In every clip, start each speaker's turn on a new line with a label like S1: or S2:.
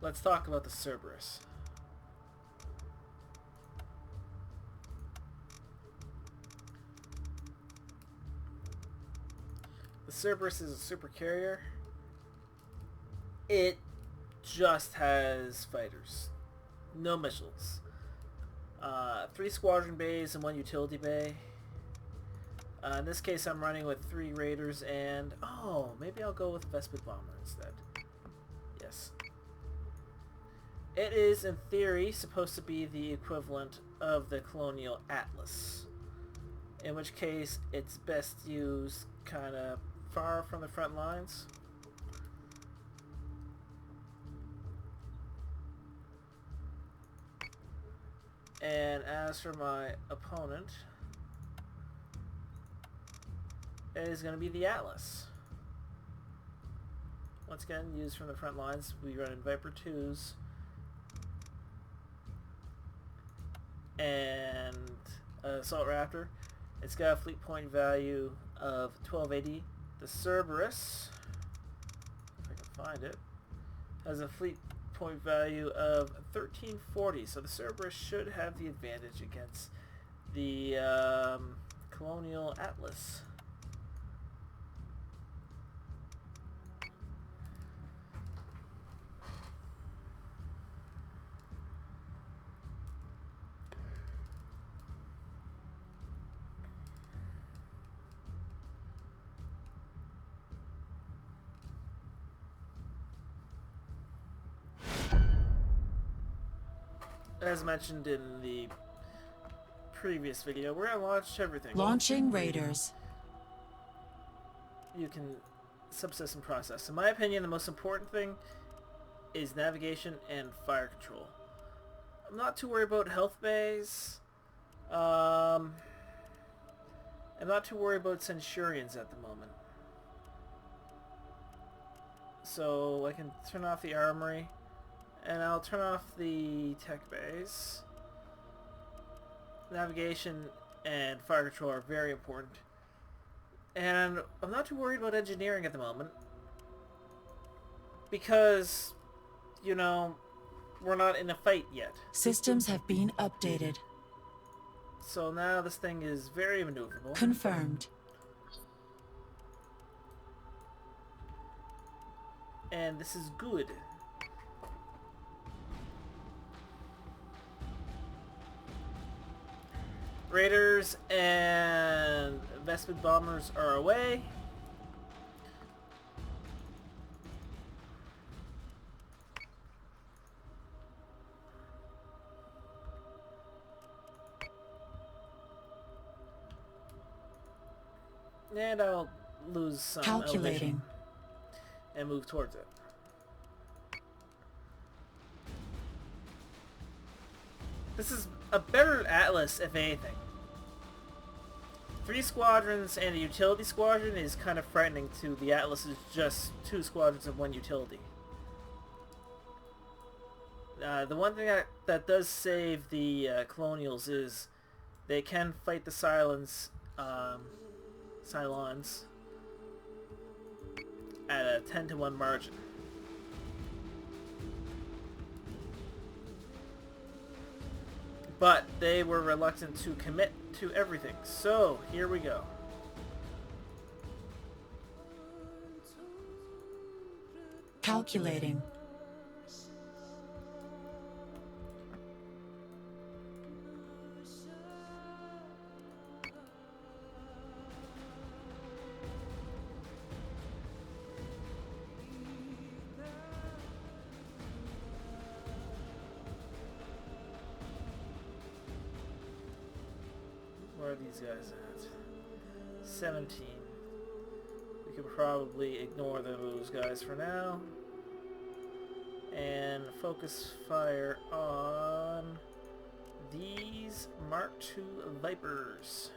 S1: let's talk about the Cerberus. The Cerberus is a super carrier. It just has fighters. No missiles. 3 squadron bays and 1 utility bay. In this case I'm running with 3 raiders and... oh, maybe I'll go with Vespid Bomber instead. Yes. It is, in theory, supposed to be the equivalent of the Colonial Atlas. In which case, it's best used kind of far from the front lines. And as for my opponent, it is going to be the Atlas. Once again, used from the front lines. We run in Viper 2s. And Assault Raptor. It's got a fleet point value of 1280. The Cerberus, if I can find it, has a fleet point value of 1340. So the Cerberus should have the advantage against the Colonial Atlas. As mentioned in the previous video, we're gonna launch everything.
S2: Launching raiders.
S1: You can subsystem process. In my opinion, the most important thing is navigation and fire control. I'm not too worried about health bays. I'm not too worried about Centurions at the moment. So I can turn off the armory. And I'll turn off the tech bays. Navigation and fire control are very important. And I'm not too worried about engineering at the moment. Because, you know, we're not in a fight yet.
S2: Systems have been updated.
S1: So now this thing is very maneuverable.
S2: Confirmed.
S1: And this is good. Raiders and Vespid Bombers are away. And I'll lose some elevation and move towards it. This is a better Atlas, if anything. 3 squadrons and a utility squadron is kind of frightening to the Atlas is just 2 squadrons and 1 utility. The one thing that does save the Colonials is they can fight the Cylons at a 10-to-1 margin. But they were reluctant to commit to everything. So, here we go.
S2: Calculating.
S1: Where are these guys at? 17. We could probably ignore those guys for now. And focus fire on these Mark II Vipers.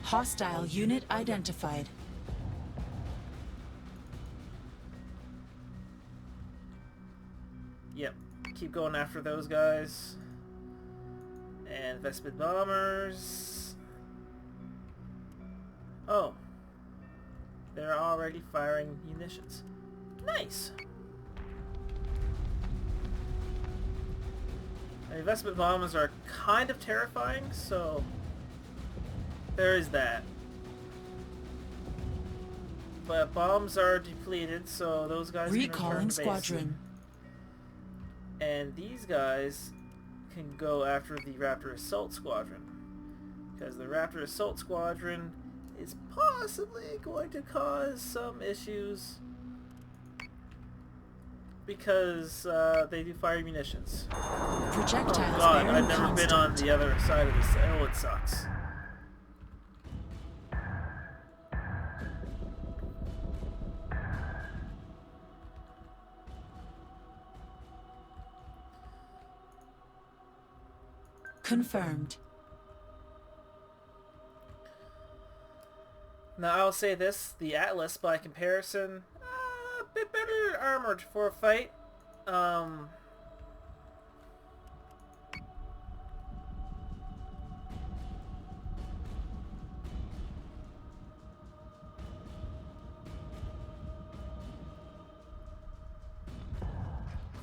S2: Hostile unit identified.
S1: Yep, keep going after those guys. And Vespid Bombers. Oh. They're already firing munitions. Nice! Investment bombs are kind of terrifying, so there is that. But bombs are depleted, so those guys can return
S2: Recalling
S1: to base.
S2: squadron.
S1: And these guys can go after the Raptor Assault Squadron. Because the Raptor Assault Squadron is possibly going to cause some issues. Because they do fire munitions.
S2: Projectiles
S1: Oh god,
S2: bearing
S1: I've never been on
S2: constant.
S1: the other side of this. Oh, it sucks.
S2: Confirmed.
S1: Now I'll say this, the Atlas, by comparison, a bit better armored for a fight.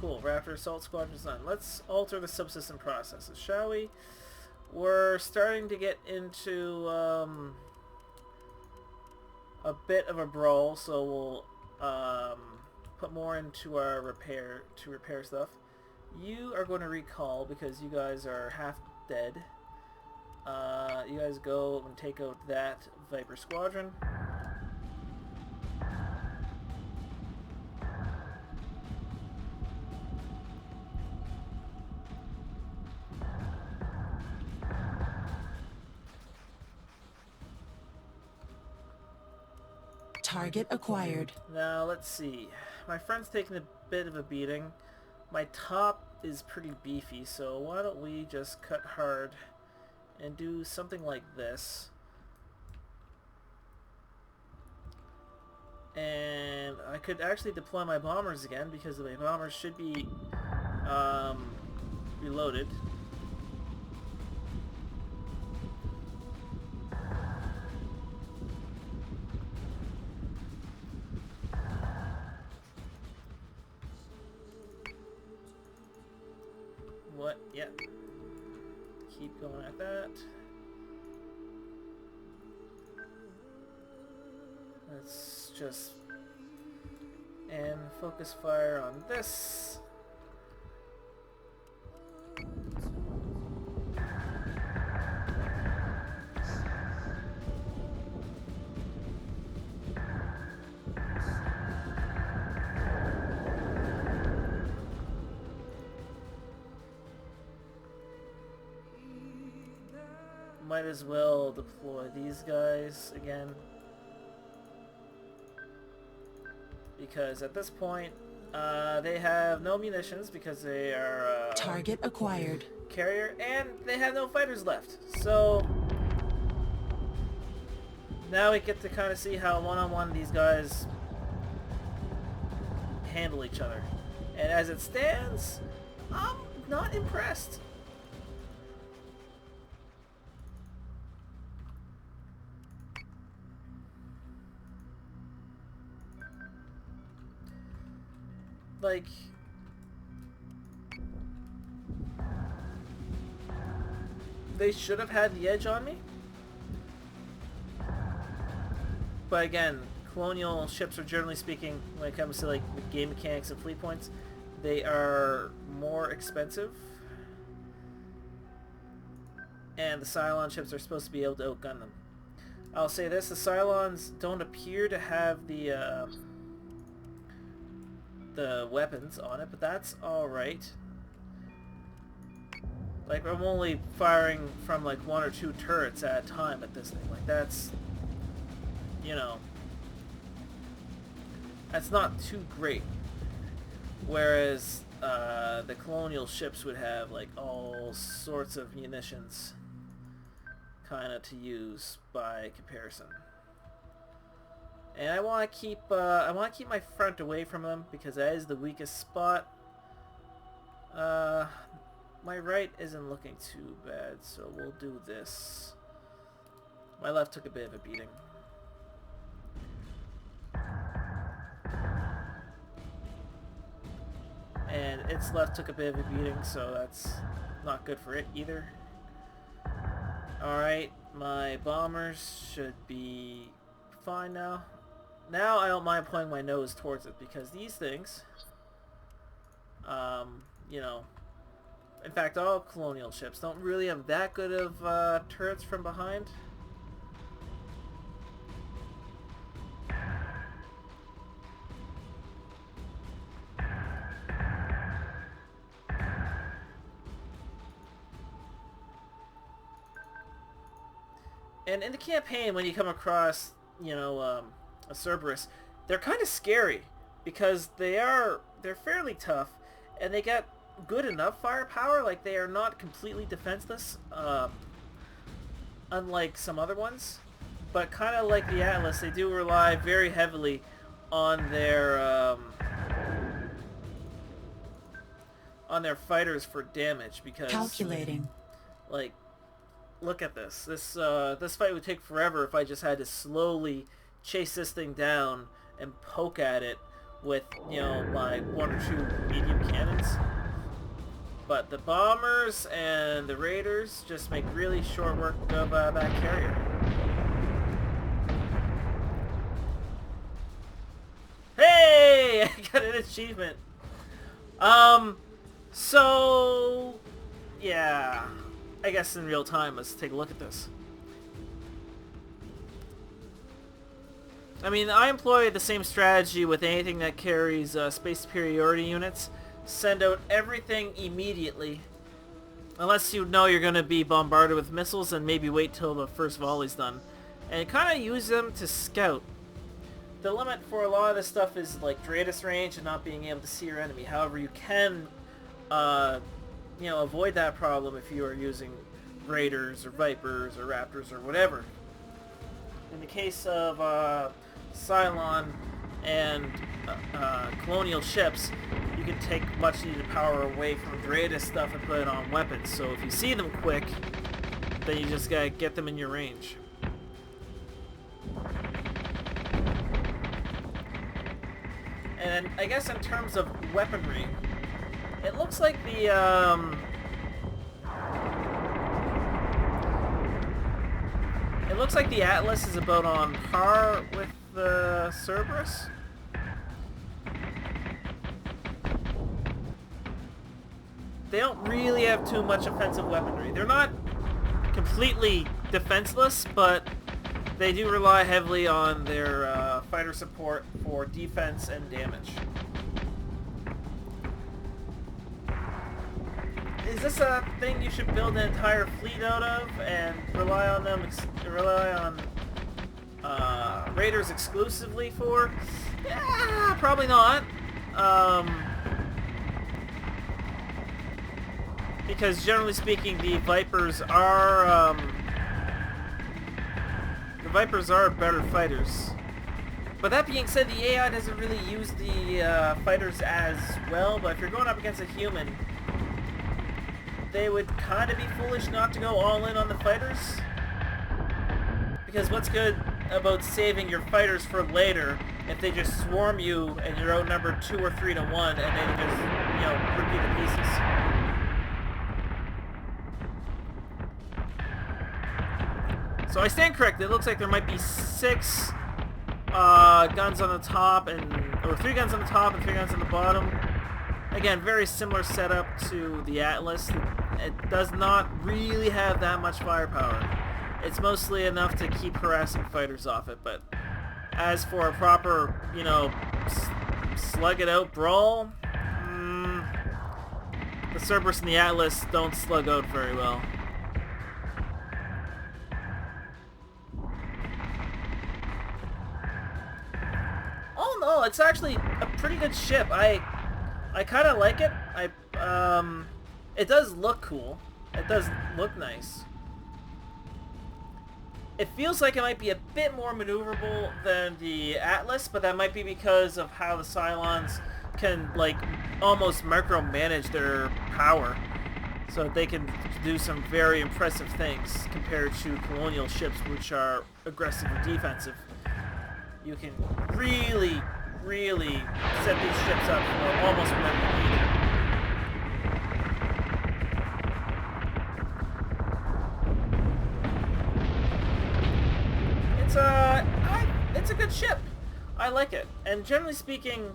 S1: Cool, Raptor Assault Squadron's done. Let's alter the subsystem processes, shall we? We're starting to get into a bit of a brawl, so we'll put more into our repair stuff. You are going to recall because you guys are half dead. You guys go and take out that Viper Squadron.
S2: Target acquired.
S1: Now, let's see. My friend's taking a bit of a beating. My top is pretty beefy, so why don't we just cut hard and do something like this. And I could actually deploy my bombers again because my bombers should be reloaded. What? Yeah. Keep going at that. Let's just... and focus fire on this. Might as well deploy these guys again. Because at this point, they have no munitions because they are
S2: Target acquired.
S1: carrier, and they have no fighters left. So now we get to kind of see how one-on-one these guys handle each other. And as it stands, I'm not impressed. Like, they should have had the edge on me. But again, colonial ships are generally speaking, when it comes to like game mechanics and fleet points, they are more expensive. And the Cylon ships are supposed to be able to outgun them. I'll say this, the Cylons don't appear to have the weapons on it, but that's alright. Like, I'm only firing from like 1 or 2 turrets at a time at this thing. Like, that's, you know, that's not too great. Whereas the colonial ships would have like all sorts of munitions kind of to use by comparison. And I want to keep my front away from them because that is the weakest spot. My right isn't looking too bad, so we'll do this. My left took a bit of a beating. and its left took a bit of a beating, so that's not good for it either. Alright, my bombers should be fine now. Now I don't mind pointing my nose towards it, because these things, you know, in fact all colonial ships don't really have that good of turrets from behind. And in the campaign, when you come across, you know, a Cerberus, they're kind of scary because they're fairly tough, and they got good enough firepower. Like, they are not completely defenseless, unlike some other ones. But kind of like the Atlas, they do rely very heavily on their fighters for damage, because
S2: Calculating.
S1: like, look at this. This fight would take forever if I just had to slowly chase this thing down and poke at it with, you know, my 1 or 2 medium cannons. But the bombers and the raiders just make really short work of that carrier. Hey! I got an achievement. So yeah, I guess in real time, let's take a look at this. I mean, I employ the same strategy with anything that carries space superiority units. Send out everything immediately. Unless you know you're going to be bombarded with missiles, and maybe wait till the first volley's done. And kind of use them to scout. The limit for a lot of this stuff is like radius range and not being able to see your enemy. However, you can you know, avoid that problem if you are using Raiders or Vipers or Raptors or whatever. In the case of Cylon and colonial ships, you can take much needed power away from the Radius stuff and put it on weapons. So if you see them quick, then you just gotta get them in your range. And I guess in terms of weaponry, it looks like the Atlas is about on par with the Cerberus. They don't really have too much offensive weaponry. They're not completely defenseless, but they do rely heavily on their fighter support for defense and damage. Is this a thing you should build an entire fleet out of and rely on them? Rely on raiders exclusively for? Yeah, probably not. Because generally speaking, the Vipers are better fighters. But that being said, the AI doesn't really use the fighters as well. But if you're going up against a human, they would kind of be foolish not to go all in on the fighters. Because what's good about saving your fighters for later if they just swarm you and you're outnumbered 2 or 3 to 1 and then just, you know, rip you to pieces. So I stand corrected. It looks like there might be 6 guns on the top, or 3 guns on the top and 3 guns on the bottom. Again, very similar setup to the Atlas. It does not really have that much firepower. It's mostly enough to keep harassing fighters off it, but as for a proper, you know, slug it out brawl, the Cerberus and the Atlas don't slug out very well. Oh no, it's actually a pretty good ship. I kind of like it. It does look cool. It does look nice. It feels like it might be a bit more maneuverable than the Atlas, but that might be because of how the Cylons can, like, almost micromanage their power. So that they can do some very impressive things compared to colonial ships, which are aggressive or defensive. You can really, really set these ships up for almost whatever you need. It's a good ship. I like it. And generally speaking,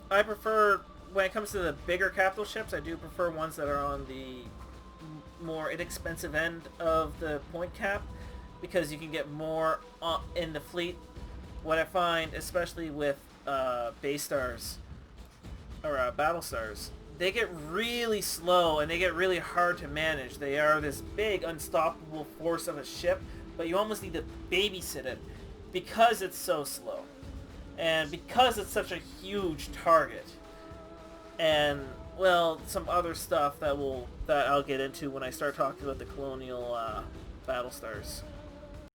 S1: I prefer, when it comes to the bigger capital ships, I do prefer ones that are on the more inexpensive end of the point cap, because you can get more in the fleet. What I find, especially with base stars or battle stars, they get really slow and they get really hard to manage. They are this big unstoppable force of a ship, but you almost need to babysit it because it's so slow and because it's such a huge target. And well, some other stuff that I'll get into when I start talking about the colonial battle stars.